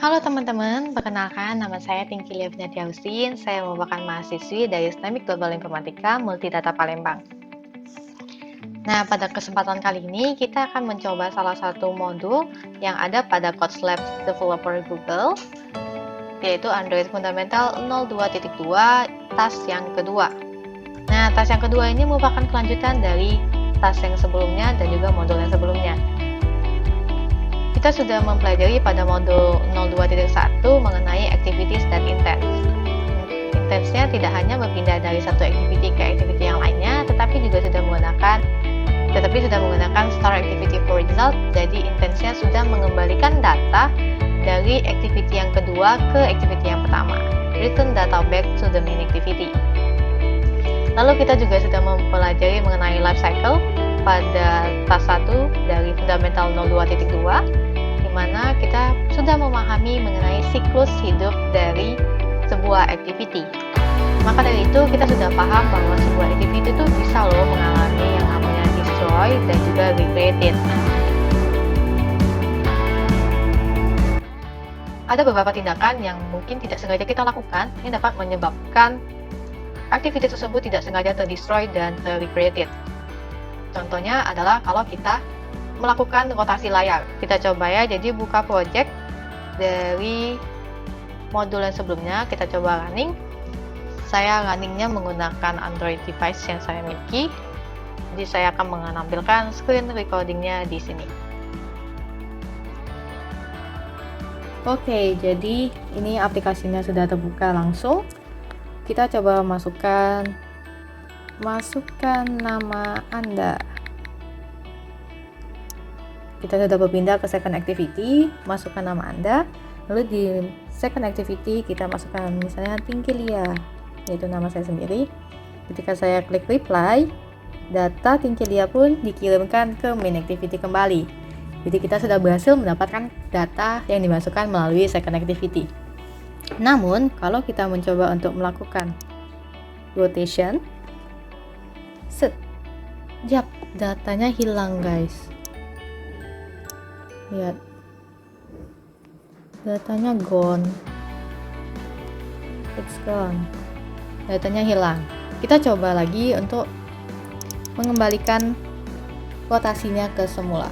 Halo teman-teman, perkenalkan nama saya Tingki Liavina Husin. Saya merupakan mahasiswi dari STEMIK Global Informatika Multidata Palembang. Nah, pada kesempatan kali ini kita akan mencoba salah satu modul yang ada pada CodeLab Developer Google, yaitu Android Fundamental 02.2 task yang kedua. Nah, task yang kedua ini merupakan kelanjutan dari task yang sebelumnya dan juga modul yang sebelumnya. Kita sudah mempelajari pada modul 02.1 mengenai activities dan intents. Intentsnya tidak hanya berpindah dari satu activity ke activity yang lainnya, tetapi sudah menggunakan store activity for result. Jadi intentsnya sudah mengembalikan data dari activity yang kedua ke activity yang pertama. Return data back to the main activity. Lalu kita juga sudah mempelajari mengenai life cycle pada task 1 dari fundamental 02.2, di mana kita sudah memahami mengenai siklus hidup dari sebuah activity. Maka dari itu kita sudah paham bahwa sebuah activity itu bisa mengalami yang namanya destroy dan juga recreated. Ada beberapa tindakan yang mungkin tidak sengaja kita lakukan yang dapat menyebabkan aktiviti tersebut tidak sengaja terdestroy dan recreated. Contohnya adalah kalau kita melakukan rotasi layar. Kita coba ya, jadi buka project dari modul yang sebelumnya, kita coba running. Saya runningnya menggunakan Android device yang saya miliki, jadi saya akan menampilkan screen recordingnya di sini. Oke, jadi ini aplikasinya sudah terbuka langsung. Kita coba masukkan nama Anda. Kita sudah berpindah ke second activity, masukkan nama Anda. Lalu di second activity kita masukkan misalnya Tingki Lia, yaitu nama saya sendiri. Ketika saya klik reply, data Tingki Lia pun dikirimkan ke main activity kembali. Jadi kita sudah berhasil mendapatkan data yang dimasukkan melalui second activity. Namun, kalau kita mencoba untuk melakukan rotation, datanya hilang guys. Lihat, datanya gone, it's gone, datanya hilang. Kita coba lagi untuk mengembalikan rotasinya ke semula.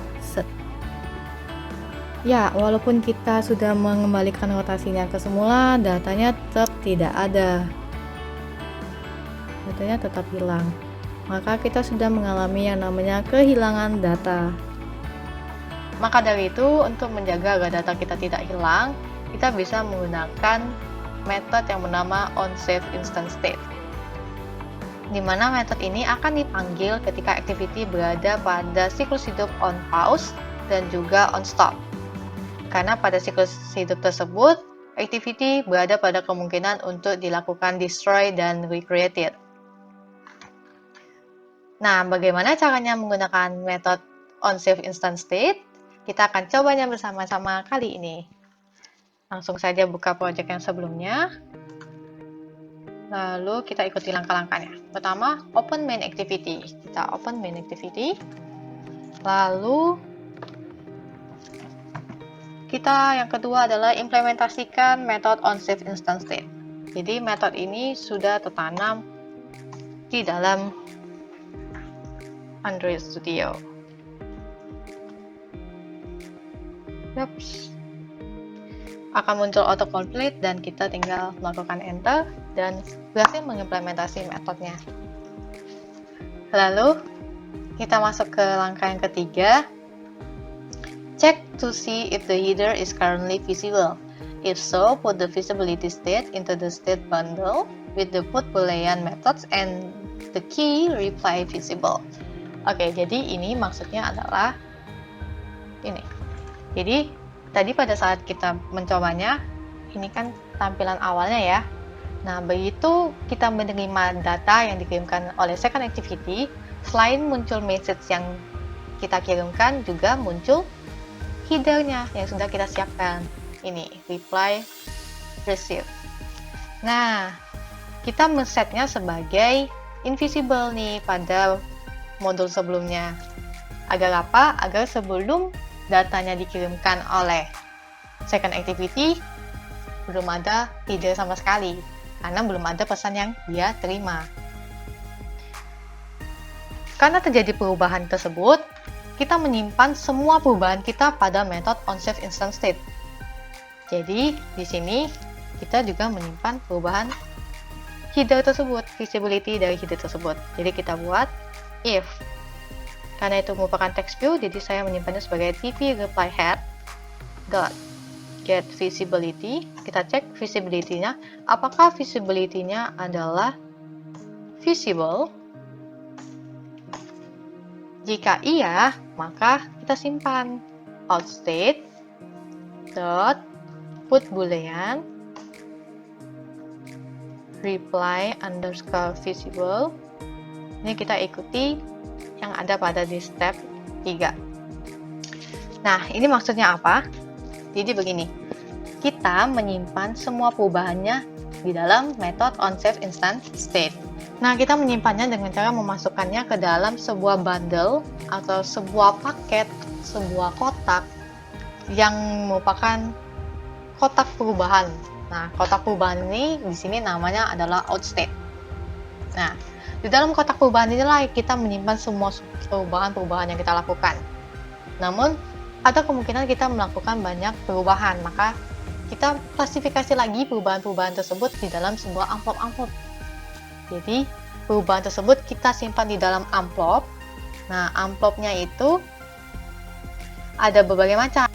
Ya, walaupun kita sudah mengembalikan rotasinya ke semula, datanya tetap tidak ada, datanya tetap hilang. Maka kita sudah mengalami yang namanya kehilangan data. Maka dari itu, untuk menjaga agar data kita tidak hilang, kita bisa menggunakan metode yang bernama onSaveInstantState, di mana metode ini akan dipanggil ketika activity berada pada siklus hidup onPause dan juga onStop. Karena pada siklus hidup tersebut, activity berada pada kemungkinan untuk dilakukan destroy dan recreated. Nah, bagaimana caranya menggunakan metode onSaveInstantState? Kita akan cobanya bersama-sama kali ini. Langsung saja buka project yang sebelumnya. Lalu kita ikuti langkah-langkahnya. Pertama, open main activity. Kita open main activity. Lalu yang kedua adalah implementasikan metode onSaveInstantState. Jadi metode ini sudah tertanam di dalam Android Studio. Akan muncul autocomplete dan kita tinggal melakukan enter dan berhasil mengimplementasi metodenya. Lalu kita masuk ke langkah yang ketiga. Check to see if the header is currently visible. If so, put the visibility state into the state bundle with the put boolean methods and the key reply visible. Oke, jadi ini maksudnya adalah ini. Jadi tadi pada saat kita mencobanya, ini kan tampilan awalnya ya. Nah, begitu kita menerima data yang dikirimkan oleh second activity, selain muncul message yang kita kirimkan, juga muncul header-nya yang sudah kita siapkan. Ini, reply receive. Nah, kita men-setnya sebagai invisible nih pada modul sebelumnya. Agar apa? Agar sebelum datanya dikirimkan oleh second activity belum ada header sama sekali, karena belum ada pesan yang dia terima. Karena terjadi perubahan tersebut, kita menyimpan semua perubahan kita pada metode onSaveInstantState. Jadi, di sini kita juga menyimpan perubahan header tersebut, visibility dari header tersebut. Jadi kita buat if. Karena itu merupakan text view, jadi saya menyimpannya sebagai tvReplyHead dot get visibility. Kita cek visibility-nya, apakah visibility-nya adalah visible. Jika iya, maka kita simpan outState dot put boolean reply underscore visible. Ini kita ikuti yang ada pada di step 3. Nah, ini maksudnya apa? Jadi begini, kita menyimpan semua perubahannya di dalam metode onSaveInstantState. Nah, kita menyimpannya dengan cara memasukkannya ke dalam sebuah bundle atau sebuah paket, sebuah kotak yang merupakan kotak perubahan. Nah, kotak perubahan ini di sini namanya adalah outState. Nah, di dalam kotak perubahan inilah kita menyimpan semua perubahan-perubahan yang kita lakukan. Namun, ada kemungkinan kita melakukan banyak perubahan, maka kita klasifikasi lagi perubahan-perubahan tersebut di dalam sebuah amplop-amplop. Jadi, perubahan tersebut kita simpan di dalam amplop. Nah, amplopnya itu ada berbagai macam.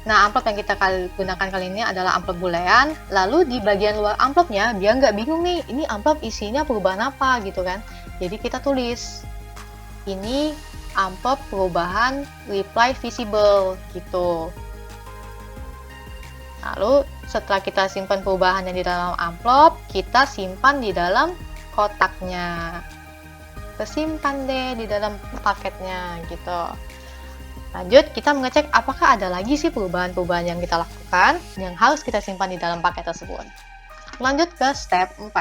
Nah, amplop yang kita gunakan kali ini adalah amplop boolean. Lalu di bagian luar amplopnya, biar nggak bingung nih, ini amplop isinya perubahan apa gitu kan. Jadi kita tulis, ini amplop perubahan reply visible gitu. Lalu setelah kita simpan perubahannya di dalam amplop, kita simpan di dalam kotaknya. Tersimpan deh di dalam paketnya gitu. Lanjut, kita mengecek apakah ada lagi sih perubahan-perubahan yang kita lakukan yang harus kita simpan di dalam paket tersebut. Lanjut ke step 4.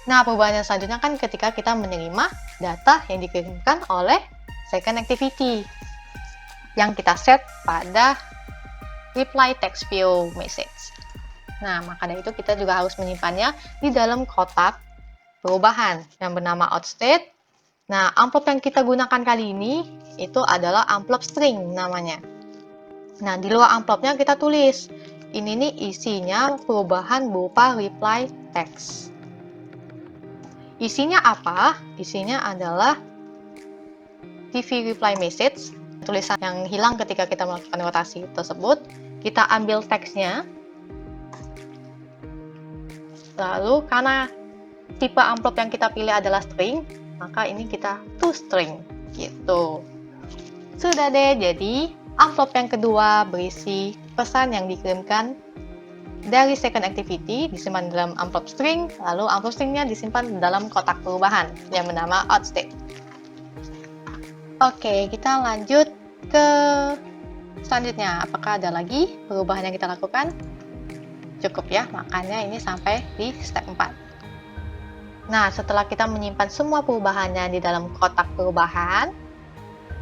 Nah, perubahan yang selanjutnya kan ketika kita menerima data yang dikirimkan oleh second activity yang kita set pada reply text view message. Nah, maka dari itu kita juga harus menyimpannya di dalam kotak perubahan yang bernama outState. Nah, amplop yang kita gunakan kali ini itu adalah amplop string namanya. Nah, di luar amplopnya kita tulis, ini nih isinya perubahan berupa reply text. Isinya apa? Isinya adalah TV reply message, tulisan yang hilang ketika kita melakukan rotasi tersebut. Kita ambil teksnya. Lalu karena tipe amplop yang kita pilih adalah string, maka ini kita toString gitu. Sudah deh, jadi amplop yang kedua berisi pesan yang dikirimkan dari second activity disimpan dalam amplop string, lalu amplop stringnya disimpan dalam kotak perubahan yang bernama outState. Oke, kita lanjut ke selanjutnya. Apakah ada lagi perubahan yang kita lakukan? Cukup ya, makanya ini sampai di step 4. Nah, setelah kita menyimpan semua perubahannya di dalam kotak perubahan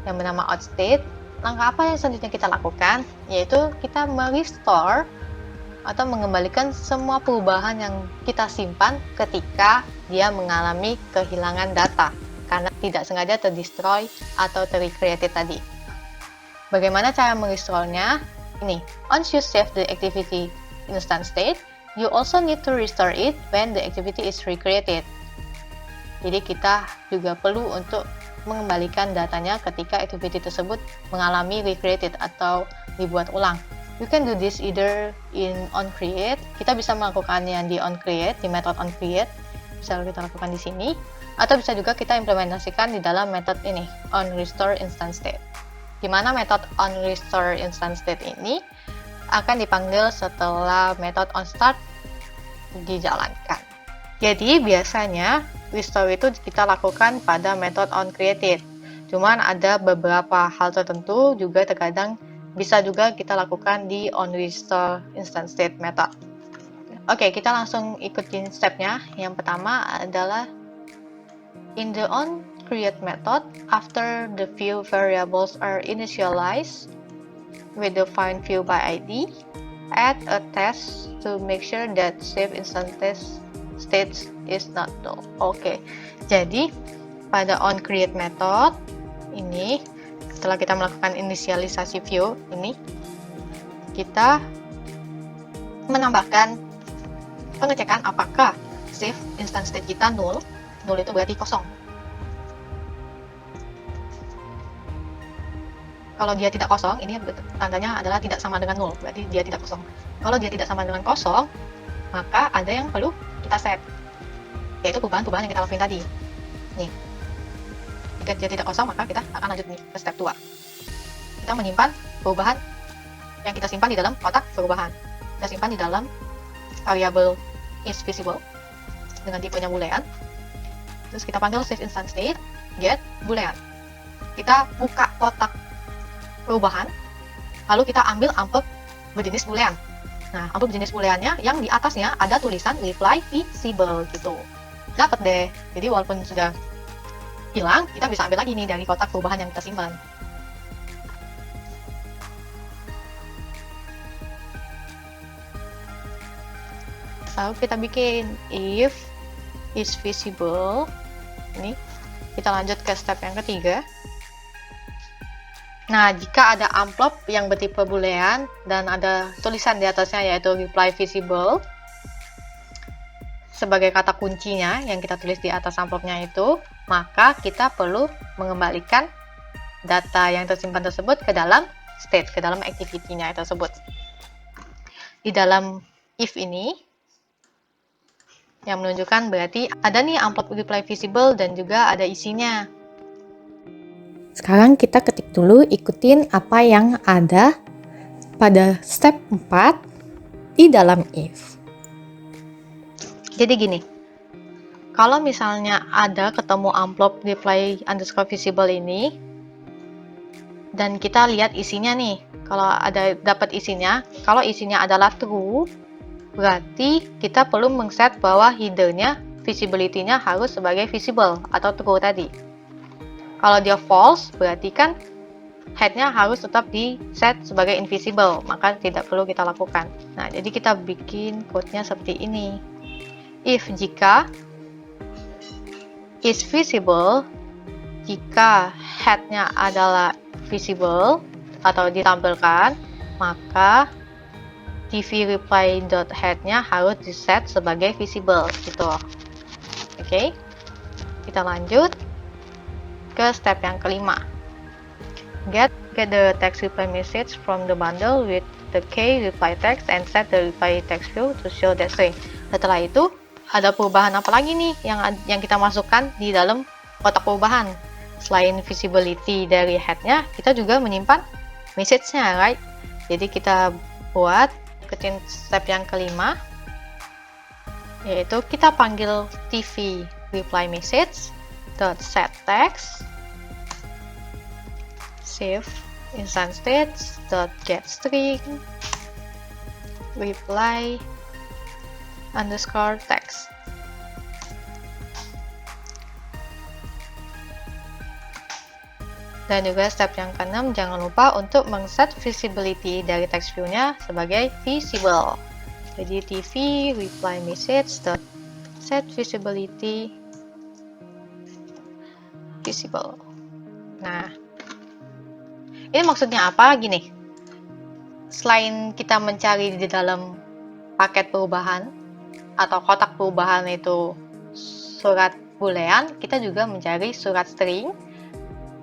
yang bernama outState, langkah apa yang selanjutnya kita lakukan? Yaitu kita merestore atau mengembalikan semua perubahan yang kita simpan ketika dia mengalami kehilangan data karena tidak sengaja terdestroy atau terrecreated tadi. Bagaimana cara merestore-nya? Ini, once you save the activity instant state, you also need to restore it when the activity is recreated. Jadi kita juga perlu untuk mengembalikan datanya ketika activity tersebut mengalami recreated atau dibuat ulang. You can do this either in onCreate. Kita bisa melakukannya di onCreate, di method onCreate. Bisa kita lakukan di sini. Atau bisa juga kita implementasikan di dalam method ini, onRestoreInstantState. Di mana metode onRestoreInstantState ini akan dipanggil setelah metode onStart dijalankan. Jadi biasanya restore itu kita lakukan pada metode onCreated. Cuman ada beberapa hal tertentu juga terkadang bisa juga kita lakukan di onRestoreInstantState method. Oke, kita langsung ikutin stepnya. Yang pertama adalah in the onCreate method, after the few variables are initialized, with the find view by ID. Add a test to make sure that save instant test state is not null. Oke, jadi pada onCreate method ini, setelah kita melakukan inisialisasi view ini, kita menambahkan pengecekan apakah save instant state kita null. Null itu berarti kosong. Kalau dia tidak kosong, ini tandanya adalah tidak sama dengan null, berarti dia tidak kosong. Kalau dia tidak sama dengan kosong, maka ada yang perlu kita set, yaitu perubahan-perubahan yang kita lakukan tadi. Nih, jika dia tidak kosong, maka kita akan lanjut nih ke step 2. Kita menyimpan perubahan yang kita simpan di dalam kotak perubahan. Kita simpan di dalam variable isVisible dengan tipenya boolean. Terus kita panggil save instant state get boolean. Kita buka kotak perubahan, lalu kita ambil amplop berjenis boolean. Nah, amplop berjenis booleannya yang di atasnya ada tulisan reply visible gitu. Dapat deh. Jadi walaupun sudah hilang, kita bisa ambil lagi nih dari kotak perubahan yang kita simpan. Lalu kita bikin if is visible. Ini kita lanjut ke step yang ketiga. Nah, jika ada amplop yang bertipe boolean dan ada tulisan di atasnya yaitu reply visible sebagai kata kuncinya yang kita tulis di atas amplopnya itu, maka kita perlu mengembalikan data yang tersimpan tersebut ke dalam state, ke dalam activity-nya tersebut. Di dalam if ini yang menunjukkan berarti ada nih amplop reply visible dan juga ada isinya. Sekarang kita ketik dulu, ikutin apa yang ada pada step 4 di dalam if. Jadi gini, kalau misalnya ada ketemu amplop reply underscore visible ini, dan kita lihat isinya nih, kalau ada dapat isinya, kalau isinya adalah true, berarti kita perlu mengset bahwa header-nya, visibility-nya harus sebagai visible atau true tadi. Kalau dia false, berarti kan head-nya harus tetap di set sebagai invisible, maka tidak perlu kita lakukan. Nah, jadi kita bikin code-nya seperti ini. If jika is visible, jika head-nya adalah visible atau ditampilkan, maka TV reply.head-nya harus di set sebagai visible gitu. Oke. Kita lanjut ke step yang kelima. Get the text reply message from the bundle with the key reply text and set the reply text view to show that string. Setelah itu, ada perubahan apa lagi nih yang kita masukkan di dalam kotak perubahan? Selain visibility dari head-nya, kita juga menyimpan message-nya, right? Jadi kita buat ke step yang kelima, yaitu kita panggil TV reply message dot set text save instant states dot get string reply underscore text. Dan juga step yang keenam, jangan lupa untuk mengset visibility dari text view-nya sebagai visible. Jadi TV reply message dot set visibility visible. Nah, ini maksudnya apa? Gini, selain kita mencari di dalam paket perubahan atau kotak perubahan itu surat boolean, kita juga mencari surat string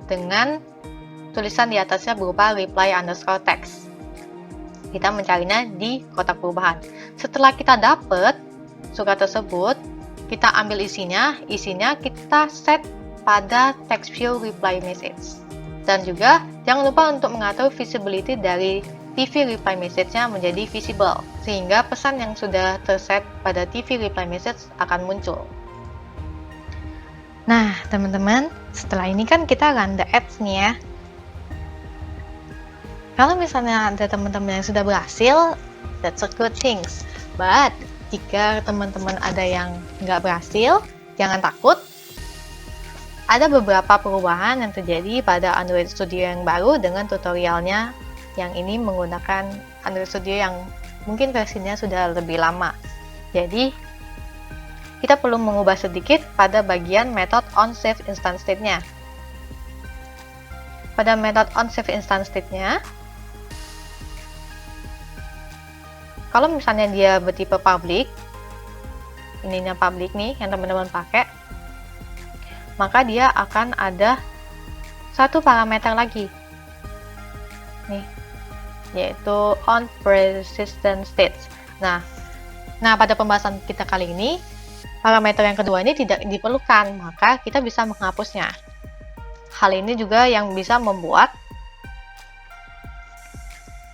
dengan tulisan di atasnya berupa reply underscore text. Kita mencarinya di kotak perubahan. Setelah kita dapat surat tersebut, kita ambil isinya kita set pada text view reply message. Dan juga jangan lupa untuk mengatur visibility dari TV reply message-nya menjadi visible, sehingga pesan yang sudah terset pada TV reply message akan muncul. Nah, teman-teman, setelah ini kan kita run the ads nih ya. Kalau misalnya ada teman-teman yang sudah berhasil, that's a good things. But, jika teman-teman ada yang nggak berhasil, jangan takut. Ada beberapa perubahan yang terjadi pada Android Studio yang baru dengan tutorialnya Yang ini menggunakan Android Studio yang mungkin versinya sudah lebih lama. Jadi, kita perlu mengubah sedikit pada bagian method onSave instance state-nya. Pada method onSave instance state-nya, kalau misalnya dia bertipe public, ininya public nih yang teman-teman pakai, maka dia akan ada satu parameter lagi nih, yaitu onPersistent states. Nah, pada pembahasan kita kali ini, parameter yang kedua ini tidak diperlukan, maka kita bisa menghapusnya. Hal ini juga yang bisa membuat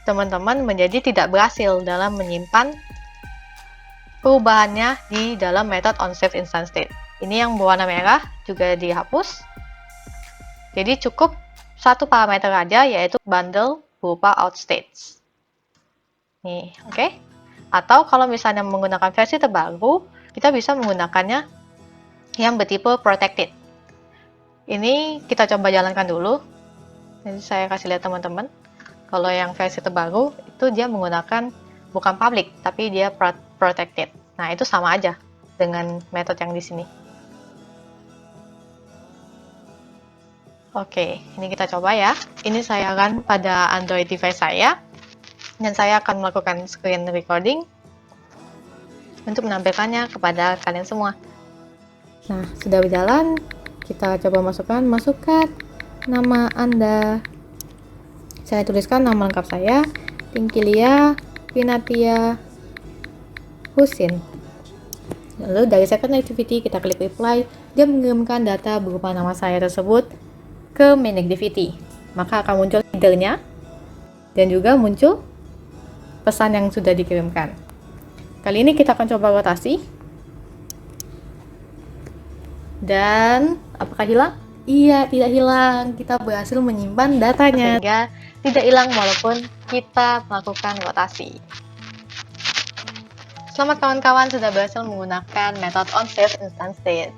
teman-teman menjadi tidak berhasil dalam menyimpan perubahannya di dalam method onSave instance state. Ini yang berwarna merah juga dihapus. Jadi cukup satu parameter aja, yaitu bundle berupa outStates. Nih, oke? Atau kalau misalnya menggunakan versi terbaru, kita bisa menggunakannya yang bertipe protected. Ini kita coba jalankan dulu. Jadi saya kasih lihat teman-teman. Kalau yang versi terbaru itu dia menggunakan bukan public, tapi dia protected. Nah, itu sama aja dengan metode yang di sini. Oke, ini kita coba ya. Ini saya akan pada Android device saya, dan saya akan melakukan screen recording untuk menampilkannya kepada kalian semua. Nah, sudah berjalan. Kita coba masukkan nama Anda. Saya tuliskan nama lengkap saya, Tingkilia Pinatia Husin. Lalu dari second activity kita klik reply, dia mengirimkan data berupa nama saya tersebut ke main activity. Maka akan muncul header-nya dan juga muncul pesan yang sudah dikirimkan. Kali ini kita akan coba rotasi. Dan apakah hilang? Iya, tidak hilang. Kita berhasil menyimpan datanya. Sehingga tidak hilang walaupun kita melakukan rotasi. Selamat kawan-kawan sudah berhasil menggunakan metode onSave instance state.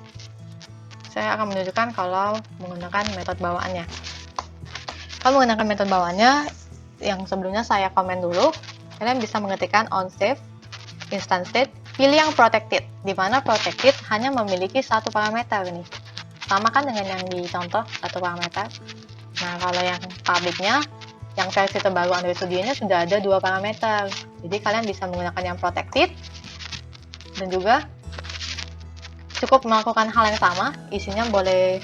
Saya akan menunjukkan kalau menggunakan metode bawaannya. Kalau menggunakan metode bawaannya, yang sebelumnya saya komen dulu, kalian bisa mengetikkan onSave instance state, pilih yang protected, di mana protected hanya memiliki satu parameter nih. Sama kan dengan yang di contoh, satu parameter. Nah, kalau yang publicnya, yang versi terbaru Android Studio-nya sudah ada dua parameter. Jadi kalian bisa menggunakan yang protected, dan juga cukup melakukan hal yang sama, isinya boleh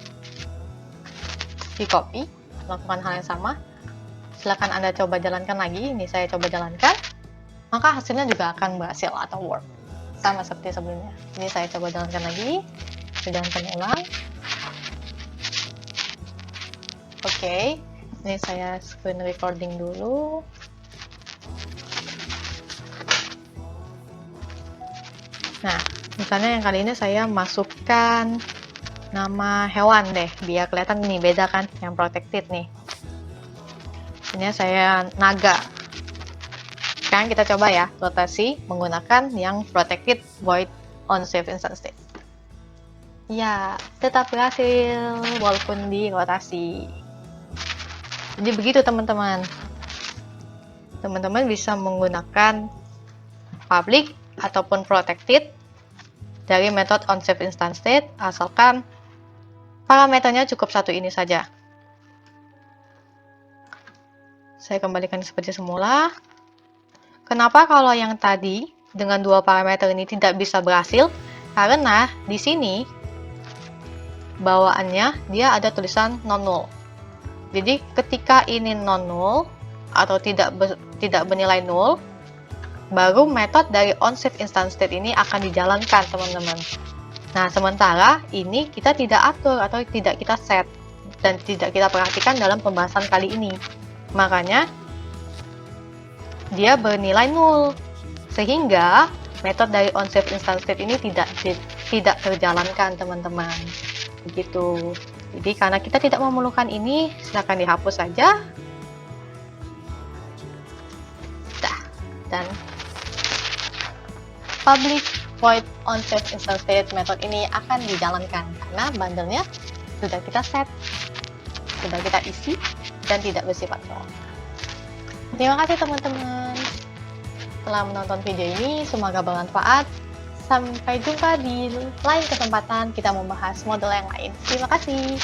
di copy, melakukan hal yang sama. Silahkan Anda coba jalankan lagi, ini saya coba jalankan, maka hasilnya juga akan berhasil atau work, sama seperti sebelumnya. Ini saya coba jalankan lagi, jalankan ulang. Oke, ini saya screen recording dulu. Nah, misalnya yang kali ini saya masukkan nama hewan deh, biar kelihatan nih, beda kan yang protected nih. Ini saya naga. Sekarang kita coba ya, rotasi menggunakan yang protected void onSave instance state. Ya, tetap berhasil walaupun di rotasi. Jadi begitu teman-teman. Teman-teman bisa menggunakan public ataupun protected dari metode onSave instance state, asalkan parameternya cukup satu ini saja. Saya kembalikan seperti semula. Kenapa kalau yang tadi dengan dua parameter ini tidak bisa berhasil? Karena di sini bawaannya dia ada tulisan non-null. Jadi ketika ini non-null atau tidak bernilai null, baru metode dari onSave instance state ini akan dijalankan, teman-teman. Nah, sementara ini kita tidak atur atau tidak kita set dan tidak kita perhatikan dalam pembahasan kali ini. Makanya dia bernilai null, sehingga metode dari onSave instance state ini tidak terjalankan, teman-teman. Begitu. Jadi karena kita tidak memerlukan ini, silakan dihapus saja. Dan public void onSave instance state method ini akan dijalankan karena bundle-nya sudah kita set, sudah kita isi, dan tidak bersifat null. Terima kasih teman-teman telah menonton video ini, semoga bermanfaat. Sampai jumpa di lain kesempatan kita membahas model yang lain. Terima kasih.